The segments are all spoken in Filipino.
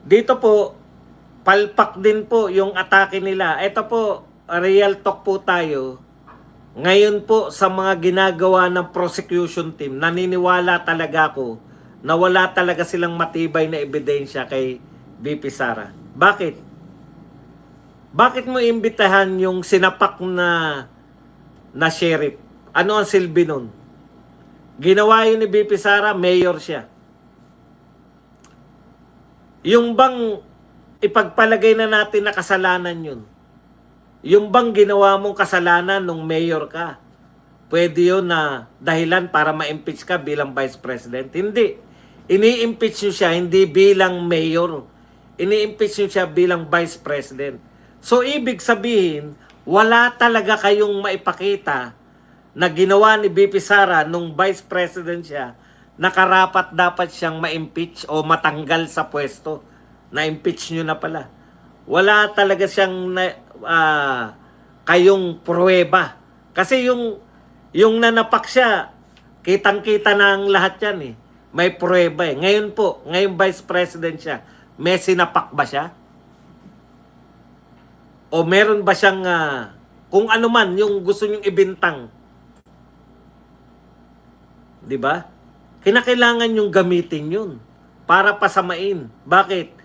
Dito po, palpak din po yung atake nila. Ito po, real talk po tayo. Ngayon po sa mga ginagawa ng prosecution team, naniniwala talaga ako na wala talaga silang matibay na ebidensya kay VP Sara. Bakit? Bakit mo imbitahan yung sinapak na sheriff? Ano ang silbi nun? Ginawa yun ni VP Sara, mayor siya. Yung bang ipagpalagay na natin na kasalanan yun? Yung bang ginawa mong kasalanan nung mayor ka? Pwede yun na dahilan para ma-impeach ka bilang vice president? Hindi. Ini-impeach nyo siya hindi bilang mayor. Ini-impeach nyo siya bilang vice president. So, ibig sabihin, wala talaga kayong maipakita na ginawa ni VP Sara nung vice president siya na karapat dapat siyang ma-impeach o matanggal sa pwesto. Na-impeach nyo na pala. Wala talaga siyang kayong pruweba. Kasi yung nanapak siya, kitang-kita na ang lahat yan eh. May pruweba eh. Ngayon po, ngayong vice president siya, may sinapak ba siya? O meron ba siyang kung ano man yung gusto niyong ibintang? 'Di ba? Kinakailangan yung gamitin yun para pasamain. Bakit?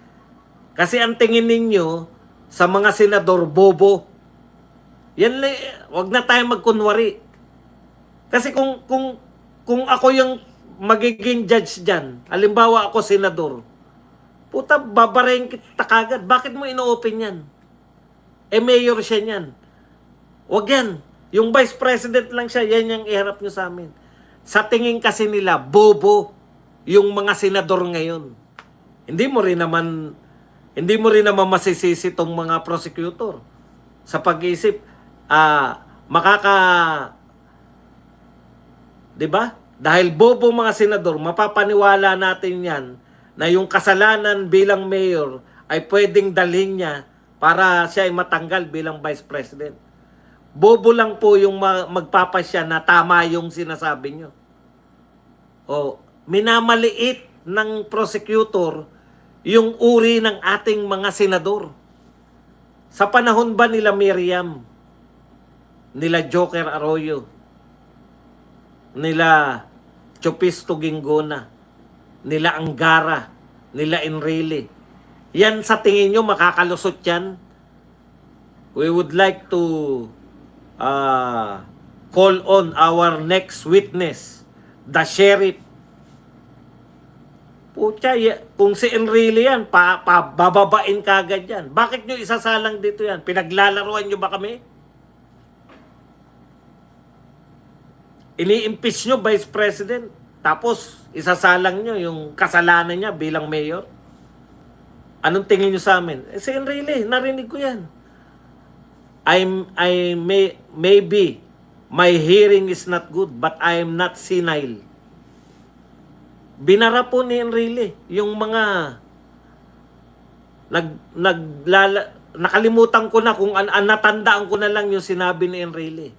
Kasi ang tingin ninyo sa mga senador bobo. Yan, wag na tayo magkunwari. Kasi kung ako yung magiging judge diyan, halimbawa ako senador, puta babarayin kita kagad. Bakit mo ino-open yan? Eh mayor siya niyan. Wag yan. Yung vice president lang siya, yan yung iharap nyo sa amin. Sa tingin kasi nila, bobo yung mga senador ngayon. Hindi mo rin naman masisisi tong mga prosecutor sa pag-iisip. 'Di ba? Dahil bobo mga senador, mapapaniwala natin 'yan na yung kasalanan bilang mayor ay pwedeng dalhin niya para siya ay matanggal bilang vice president. Bobo lang po yung magpapasya na tama yung sinasabi nyo. O, minamaliit ng prosecutor yung uri ng ating mga senador. Sa panahon ba nila Miriam, nila Joker Arroyo, nila Chopisto Ginggona, nila Angara, nila Enrile, yan sa tingin nyo makakalusot yan? We would like to call on our next witness, the sheriff. Pucha, kung si Enrile yan, bababain kagad yan. Bakit nyo isasalang dito yan? Pinaglalaruan nyo ba kami? Ini-impeach nyo vice president, tapos isasalang nyo yung kasalanan niya bilang mayor? Anong tingin nyo sa amin? Si Enrile, narinig ko yan. Maybe my hearing is not good, but I am not senile. Binara po ni Enrile yung mga nakalimutan ko na kung natandaan ko na lang yung sinabi ni Enrile.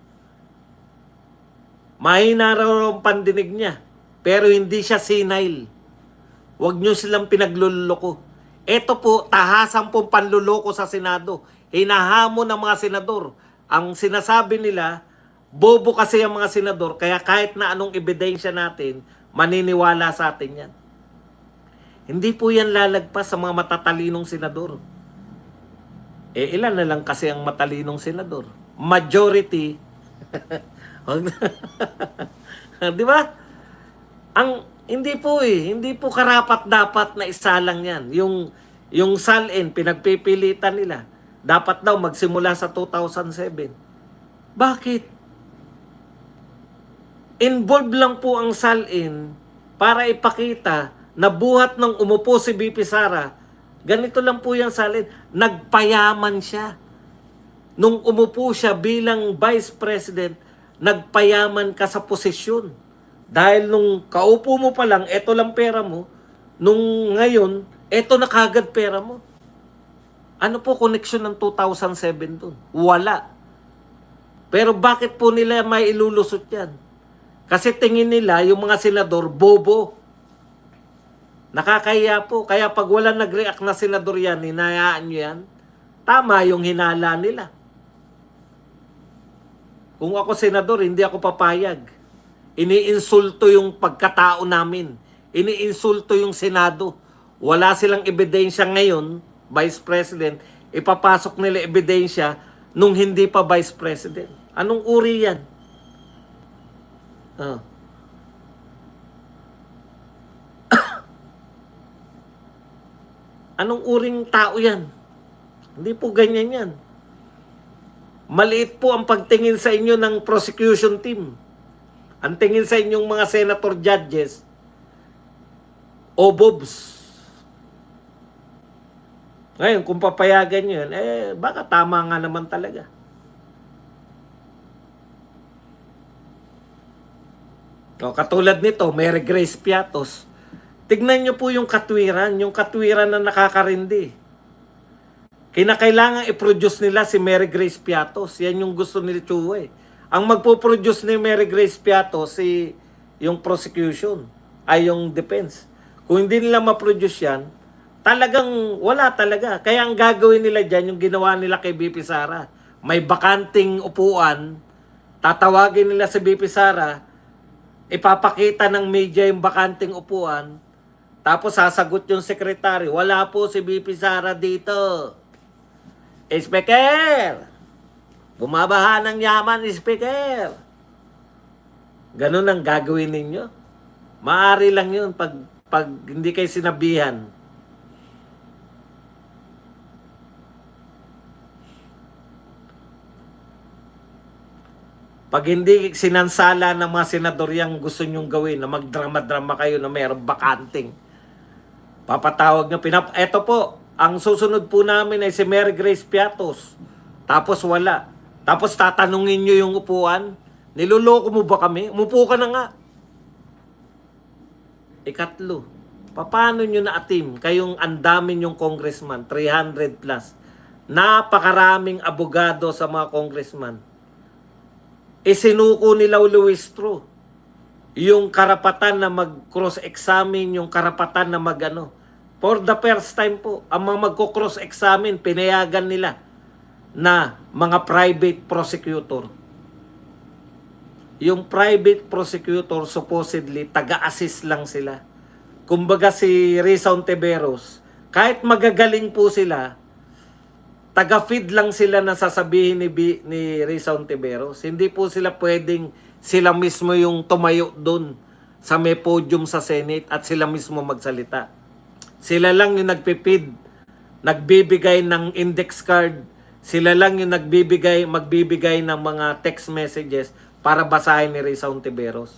Mahina raw ang pandinig niya, pero hindi siya senile. Huwag nyo silang pinagluloko. Ito po, tahasan pong panluloko sa Senado. Hinahamon ng mga senador. Ang sinasabi nila, bobo kasi ang mga senador, kaya kahit na anong ebidensya natin, maniniwala sa atin yan. Hindi po yan lalagpas sa mga matatalinong senador. Eh, ilan na lang kasi ang matalinong senador? Majority. Di ba? Hindi po karapat-dapat na isalang yan. Yung SALN, pinagpipilitan nila. Dapat daw magsimula sa 2007. Bakit? Involved lang po ang SALN para ipakita na buhat ng umupo si VP Sara, ganito lang po yung SALN, nagpayaman siya. Nung umupo siya bilang Vice President, nagpayaman ka sa posisyon. Dahil nung kaupo mo pa lang, eto lang pera mo, nung ngayon, eto na kagad pera mo. Ano po connection ng 2007 dun? Wala. Pero bakit po nila may ilulusot yan? Kasi tingin nila yung mga senador bobo. Nakakahiya po. Kaya pag wala nag-react na senador yan, hinayaan nyo yan, tama yung hinala nila. Kung ako senador, hindi ako papayag. Iniinsulto yung pagkatao namin. Iniinsulto yung Senado. Wala silang ebidensya ngayon, Vice President, ipapasok nila ebidensya nung hindi pa Vice President. Anong uri yan? Ah. Anong uring tao yan? Hindi po ganyan yan. Maliit po ang pagtingin sa inyo ng prosecution team. Ang tingin sa inyong mga senator judges, o bobs. Ngayon, kung papayagan nyo yun, baka tama nga naman talaga. O, katulad nito, Mary Grace Piatos. Tignan nyo po yung katwiran na nakakarindi. Kinakailangan i-produce nila si Mary Grace Piatos. Yan yung gusto ni Chua eh. Ang magpo-produce ni Mary Grace Piatos, yung prosecution, ay yung defense. Kung hindi nila ma-produce yan, talagang wala talaga. Kaya ang gagawin nila dyan, yung ginawa nila kay BP Sara, may bakanting upuan, tatawagin nila si BP Sara, ipapakita ng media yung bakanting upuan, tapos sasagot yung sekretary, wala po si BP Sara dito. Speaker! Bumabaha ng yaman, Speaker! Ganun ang gagawin ninyo. Maaari lang yun pag hindi kayo sinabihan. Pag hindi sinansala ng mga senador yung gusto nyong gawin, na magdrama-drama kayo na mayroong bakanting, papatawag nyo, eto po, ang susunod po namin ay si Mary Grace Piatos. Tapos wala. Tapos tatanungin nyo yung upuan, niloloko mo ba kami? Umupo ka na nga. Ikatlo, paano nyo na-atim? Kayong andamin yung congressman, 300 plus. Napakaraming abogado sa mga congressman. Isinuko ni Luis Tro yung karapatan na mag-cross-examine, yung karapatan na mag-ano. For the first time po, ang mga magko-cross-examine, pinayagan nila na mga private prosecutor. Yung private prosecutor, supposedly, taga-assist lang sila. Kumbaga si Risa Ontiveros, kahit magagaling po sila, taga-feed lang sila na sasabihin ni Risa Ontiveros. Hindi po sila pwedeng sila mismo yung tumayo doon sa may podium sa Senate at sila mismo magsalita. Sila lang yung nagpipid, nagbibigay ng index card, sila lang yung magbibigay ng mga text messages para basahin ni Risa Ontiveros.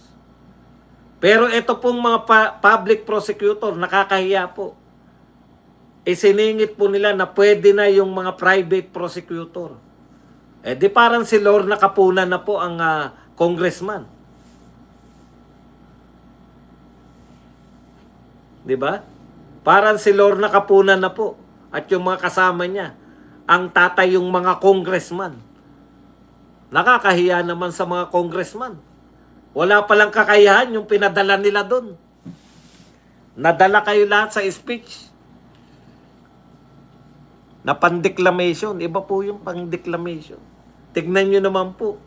Pero ito pong mga public prosecutor, nakakahiya po. Isiningit po nila na pwede na yung mga private prosecutor. Di parang si Lorna Kapunan na po ang congressman. Di ba? Parang si Lorna Kapunan na po at yung mga kasama niya. Ang tatay yung mga congressman. Nakakahiya naman sa mga congressman. Wala palang kakayahan yung pinadala nila doon. Nadala kayo lahat sa speech. Na pandeclamation. Iba po yung pandeclamation. Tignan nyo naman po.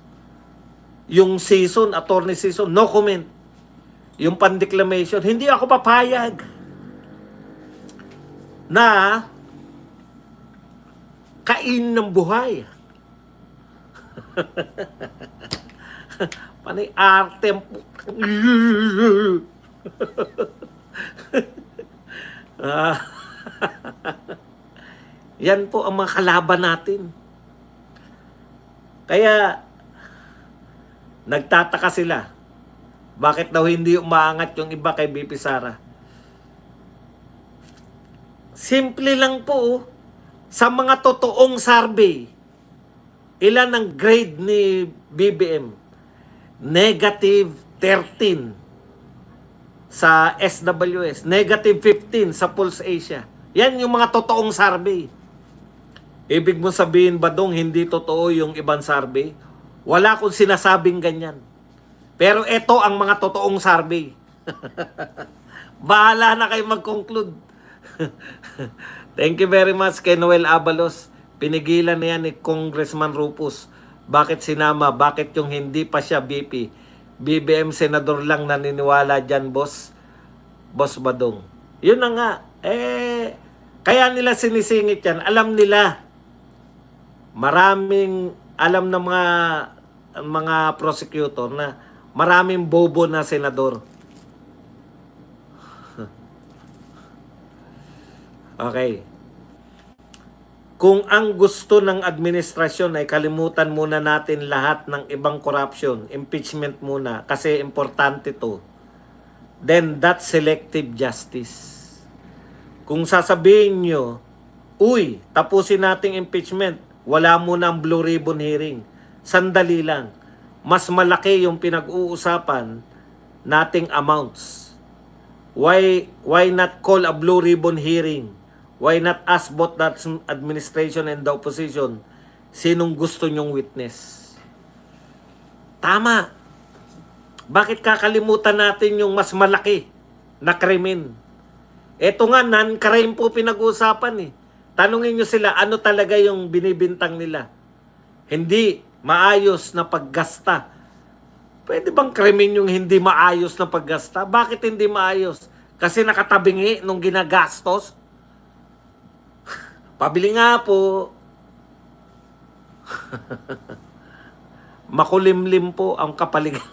Yung season, attorney season, no comment. Yung pandeclamation, hindi ako papayag na kain ng buhay. Panay arte yan po ang mga kalaban natin. Kaya nagtataka sila. Bakit daw hindi umaangat yung iba kay BP Sara? Simple lang po. Sa mga totoong survey, ilan ang grade ni BBM? Negative 13 sa SWS. Negative 15 sa Pulse Asia. Yan yung mga totoong survey. Ibig mo sabihin ba dong hindi totoo yung ibang survey? Wala akong sinasabing ganyan. Pero ito ang mga totoong survey. Bahala na kayo mag-conclude. Thank you very much kay Noel Abalos. Pinigilan na yan ni Congressman Rufus. Bakit sinama? Bakit yung hindi pa siya VP? BBM senador lang naniniwala dyan, boss. Boss Badong. Yun na nga. Kaya nila sinisingit yan. Alam nila. Maraming alam ng mga prosecutor na maraming bobo na senador. Okay. Kung ang gusto ng administrasyon ay kalimutan muna natin lahat ng ibang corruption, impeachment muna, kasi importante to, then that's selective justice. Kung sasabihin nyo, uy, tapusin nating impeachment, wala muna ang Blue Ribbon hearing. Sandali lang. Mas malaki yung pinag-uusapan nating amounts. Why not call a Blue Ribbon hearing? Why not ask both the administration and the opposition sinong gusto nyong witness? Tama. Bakit kakalimutan natin yung mas malaki na krimen? Ito nga, non-crime po pinag-uusapan eh. Tanungin nyo sila, ano talaga yung binibintang nila? Hindi maayos na paggasta. Pwede bang krimen yung hindi maayos na paggasta? Bakit hindi maayos? Kasi nakatabingi nung ginagastos? Pabili nga po. Makulimlim po ang kapaligiran.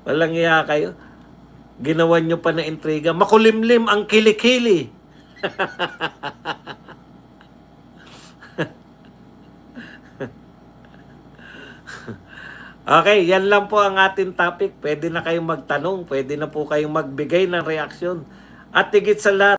Walang iya kayo. Ginawa nyo pa na intriga. Makulimlim ang kilikili. Okay, yan lang po ang ating topic. Pwede na kayong magtanong, pwede na po kayong magbigay ng reaksyon. At higit sa lahat,